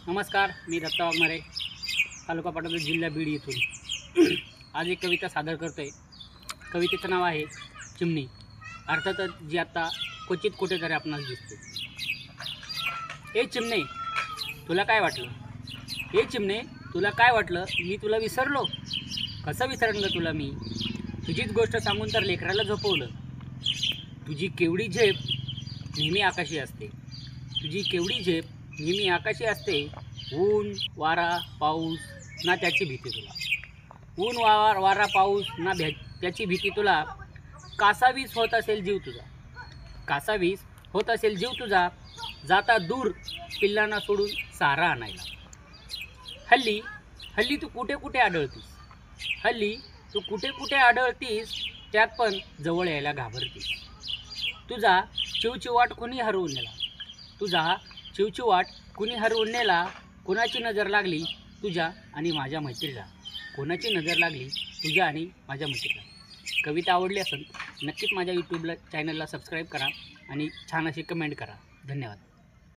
नमस्कार, मी दत्ता वाघमारे, तालुका पाटोदा, जिल्हा बीड येथून आज एक कविता सादर करतोय। कवितेचं नाव आहे चिमणी। अर्थातच जी आता क्वचित कुठेतरी आपणास दिसते। ए चिमणे, तुला काय वाटलं? ए चिमणे, तुला काय वाटलं? मी तुला विसरलो? कसं विसरलं तुला मी? तुझीच गोष्ट सांगून तर लेकराला झोपवलं। तुझी केवढी झेप नेहमी आकाशी असते, तुझी केवढी झेप नेहमी आकाशी असते। ऊन वारा पाऊस ना त्याची भीती तुला, ऊन वारा पाऊस ना त्याची भीती तुला। कासावीस होत असेल जीव तुझा, कासावीस होत असेल जीव तुझा, जाता दूर पिल्लांना सोडून सारा आणायला। हल्ली हल्ली तू कुठे कुठे आढळतीस, हल्ली तू कुठे कुठे आढळतीस, त्यात पण जवळ यायला घाबरतीस। तुझा चिवचिवाट कुणी हरवून नेला, तुझा चिवचिवाट कुणी हरवून नेला। कोणाची नजर लागली तुझ्या आणि माझ्या मैत्रीला, कोणाची नजर लागली तुझ्या आणि माझ्या मैत्रीला। कविता आवडली असेल नक्कीच माझ्या यूट्यूबला चॅनलला सबस्क्राईब करा आणि छान अशी कमेंट करा। धन्यवाद।